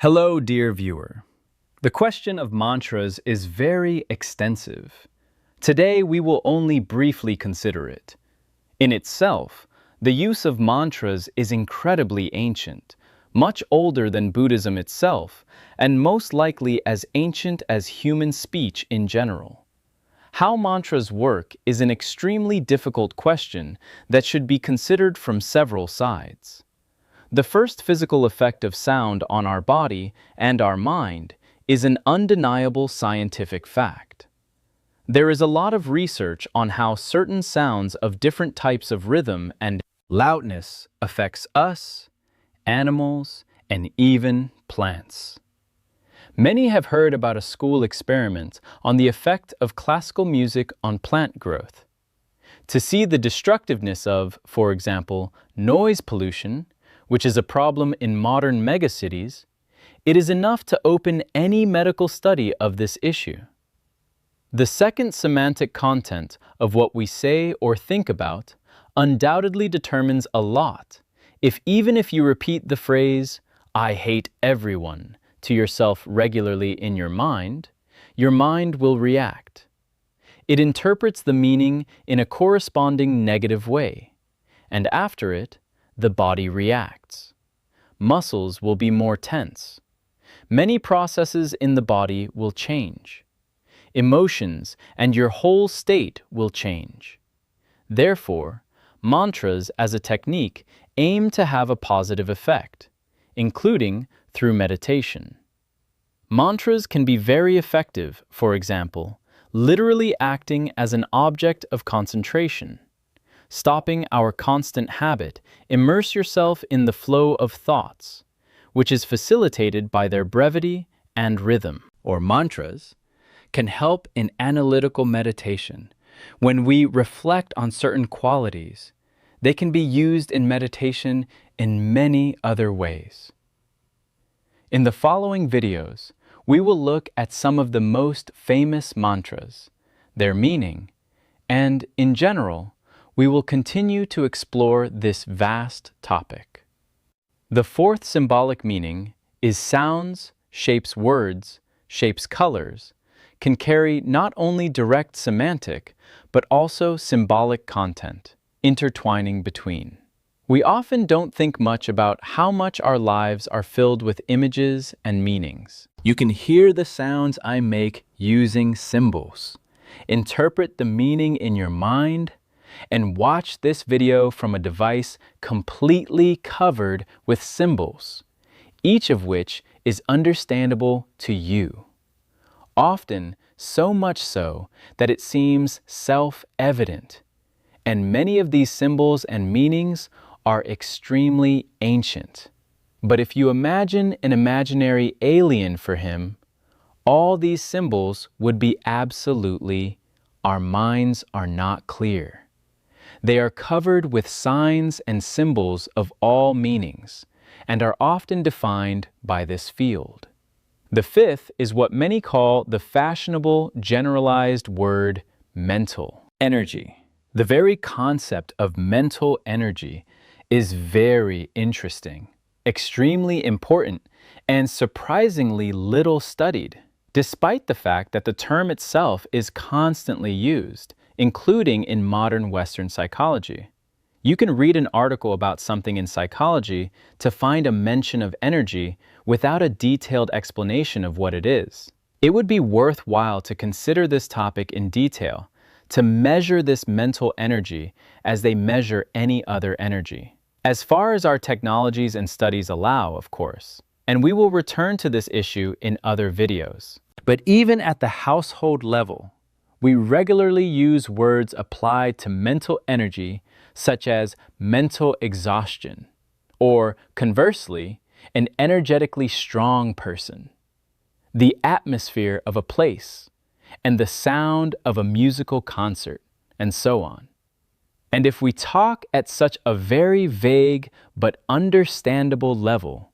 Hello, dear viewer. The question of mantras is very extensive. Today, we will only briefly consider it. In itself, the use of mantras is incredibly ancient, much older than Buddhism itself, and most likely as ancient as human speech in general. How mantras work is an extremely difficult question that should be considered from several sides. The first physical effect of sound on our body and our mind is an undeniable scientific fact. There is a lot of research on how certain sounds of different types of rhythm and loudness affects us, animals, and even plants. Many have heard about a school experiment on the effect of classical music on plant growth. To see the destructiveness of, for example, noise pollution, which is a problem in modern megacities, it is enough to open any medical study of this issue. The second semantic content of what we say or think about undoubtedly determines a lot, even if you repeat the phrase, "I hate everyone," to yourself regularly in your mind will react. It interprets the meaning in a corresponding negative way, and after it, the body reacts. Muscles will be more tense. Many processes in the body will change. Emotions and your whole state will change. Therefore, mantras as a technique aim to have a positive effect, including through meditation. Mantras can be very effective, for example, literally acting as an object of concentration. Stopping our constant habit, immerse yourself in the flow of thoughts, which is facilitated by their brevity and rhythm. Or mantras can help in analytical meditation. When we reflect on certain qualities, they can be used in meditation in many other ways. In the following videos, we will look at some of the most famous mantras, their meaning, and, in general, we will continue to explore this vast topic. The fourth symbolic meaning is sounds, shapes words, shapes colors, can carry not only direct semantic, but also symbolic content, intertwining between. We often don't think much about how much our lives are filled with images and meanings. You can hear the sounds I make using symbols. Interpret the meaning in your mind, and watch this video from a device completely covered with symbols, each of which is understandable to you. Often, so much so that it seems self-evident, and many of these symbols and meanings are extremely ancient. But if you imagine an imaginary alien for him, all these symbols would be absolutely, our minds are not clear. They are covered with signs and symbols of all meanings, and are often defined by this field. The fifth is what many call the fashionable generalized word mental energy. The very concept of mental energy is very interesting, extremely important, and surprisingly little studied, despite the fact that the term itself is constantly used, including in modern Western psychology. You can read an article about something in psychology to find a mention of energy without a detailed explanation of what it is. It would be worthwhile to consider this topic in detail, to measure this mental energy as they measure any other energy. As far as our technologies and studies allow, of course, and we will return to this issue in other videos. But even at the household level, we regularly use words applied to mental energy such as mental exhaustion, or conversely, an energetically strong person, the atmosphere of a place, and the sound of a musical concert, and so on. And if we talk at such a very vague but understandable level,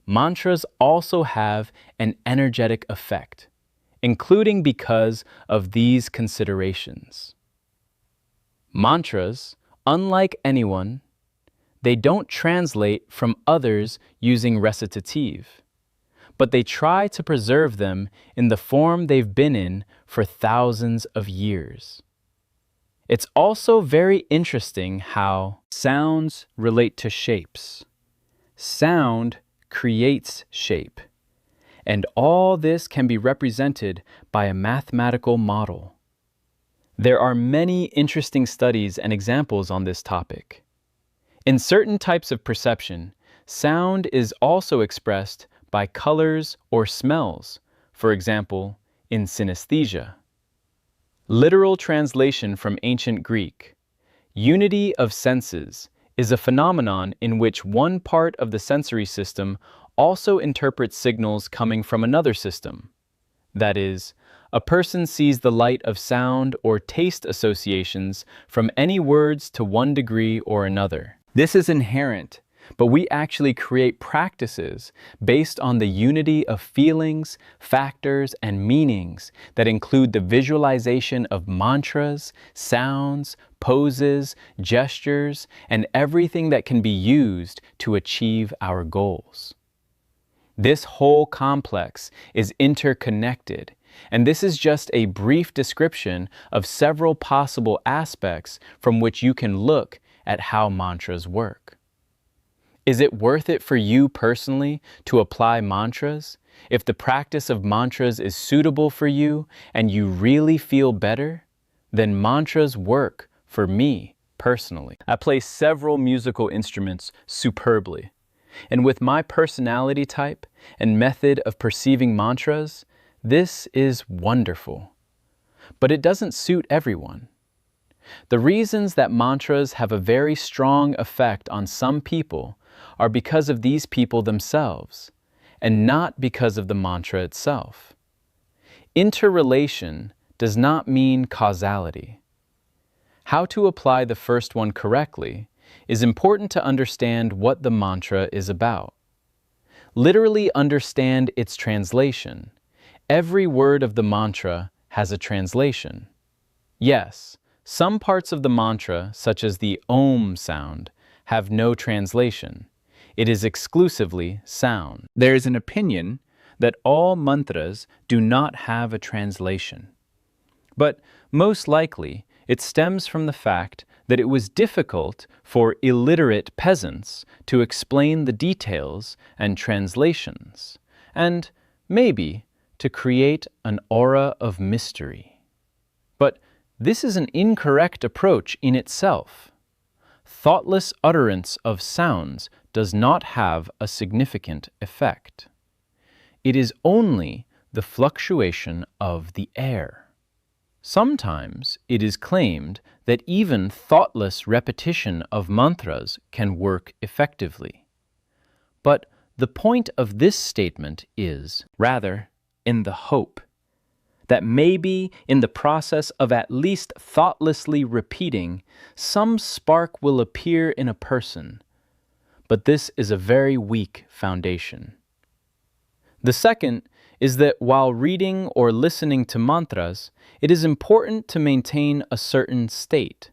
mantras also have an energetic effect, including because of these considerations. Mantras, unlike anyone, they don't translate from others using recitative, but they try to preserve them in the form they've been in for thousands of years. It's also very interesting how sounds relate to shapes. Sound creates shape, and all this can be represented by a mathematical model. There are many interesting studies and examples on this topic. In certain types of perception, sound is also expressed by colors or smells, for example, in synesthesia. Literal translation from ancient Greek: unity of senses is a phenomenon in which one part of the sensory system also interprets signals coming from another system. That is, a person sees the light of sound or taste associations from any words to one degree or another. This is inherent, but we actually create practices based on the unity of feelings, factors, and meanings that include the visualization of mantras, sounds, poses, gestures, and everything that can be used to achieve our goals. This whole complex is interconnected, and this is just a brief description of several possible aspects from which you can look at how mantras work. Is it worth it for you personally to apply mantras? If the practice of mantras is suitable for you and you really feel better, then mantras work for me personally. I play several musical instruments superbly. And with my personality type and method of perceiving mantras, this is wonderful. But it doesn't suit everyone. The reasons that mantras have a very strong effect on some people are because of these people themselves, and not because of the mantra itself. Interrelation does not mean causality. How to apply the first one correctly is important to understand what the mantra is about. Literally understand its translation. Every word of the mantra has a translation. Yes, some parts of the mantra, such as the Om sound, have no translation. It is exclusively sound. There is an opinion that all mantras do not have a translation. But most likely, it stems from the fact that it was difficult for illiterate peasants to explain the details and translations, and maybe to create an aura of mystery. But this is an incorrect approach in itself. Thoughtless utterance of sounds does not have a significant effect. It is only the fluctuation of the air. Sometimes it is claimed that even thoughtless repetition of mantras can work effectively. But the point of this statement is, rather, in the hope that maybe in the process of at least thoughtlessly repeating, some spark will appear in a person. But this is a very weak foundation. The second is that while reading or listening to mantras, it is important to maintain a certain state.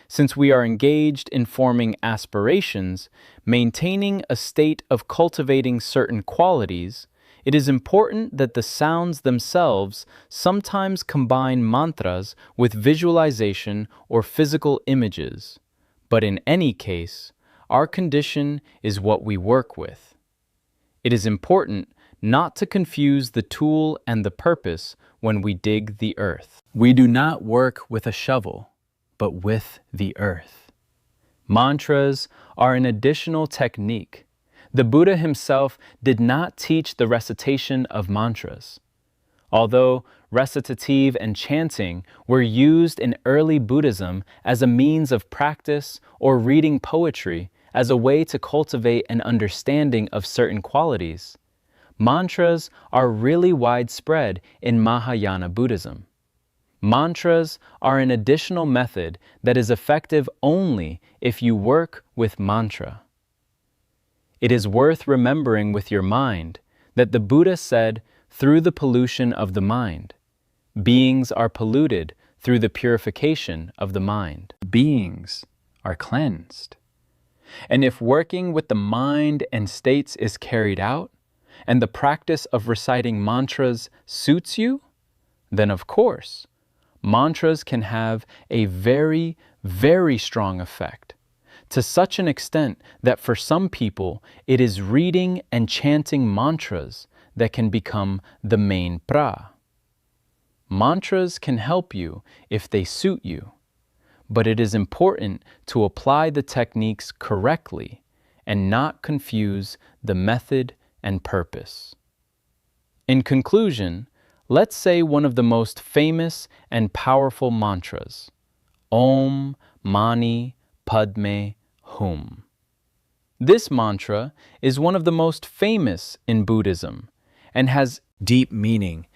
Since we are engaged in forming aspirations, maintaining a state of cultivating certain qualities, it is important that the sounds themselves sometimes combine mantras with visualization or physical images. But in any case, our condition is what we work with. It is important not to confuse the tool and the purpose when we dig the earth. We do not work with a shovel, but with the earth. Mantras are an additional technique. The Buddha himself did not teach the recitation of mantras. Although recitative and chanting were used in early Buddhism as a means of practice or reading poetry as a way to cultivate an understanding of certain qualities, mantras are really widespread in Mahayana Buddhism. Mantras are an additional method that is effective only if you work with mantra. It is worth remembering with your mind that the Buddha said, through the pollution of the mind, beings are polluted through the purification of the mind. Beings are cleansed. And if working with the mind and states is carried out, and the practice of reciting mantras suits you, then of course, mantras can have a very, very strong effect, to such an extent that for some people it is reading and chanting mantras that can become the main pra. Mantras can help you if they suit you, but it is important to apply the techniques correctly and not confuse the method and purpose. In conclusion, let's say one of the most famous and powerful mantras, Om Mani Padme Hum. This mantra is one of the most famous in Buddhism and has deep meaning.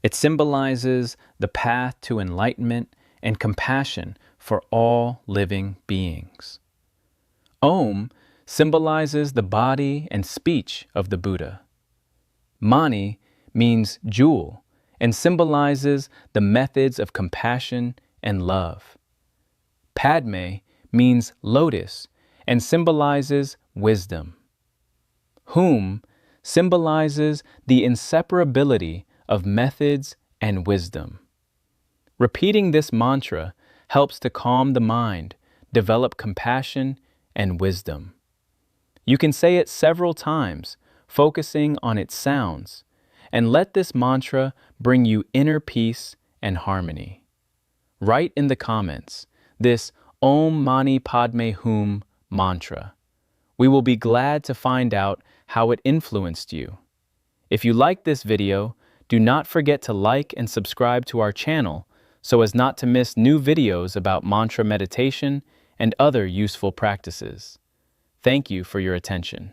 It symbolizes the path to enlightenment and compassion for all living beings. Om symbolizes the body and speech of the Buddha. Mani means jewel and symbolizes the methods of compassion and love. Padme means lotus and symbolizes wisdom. Hum symbolizes the inseparability of methods and wisdom. Repeating this mantra helps to calm the mind, develop compassion and wisdom. You can say it several times, focusing on its sounds, and let this mantra bring you inner peace and harmony. Write in the comments this Om Mani Padme Hum mantra. We will be glad to find out how it influenced you. If you liked this video, do not forget to like and subscribe to our channel so as not to miss new videos about mantra meditation and other useful practices. Thank you for your attention.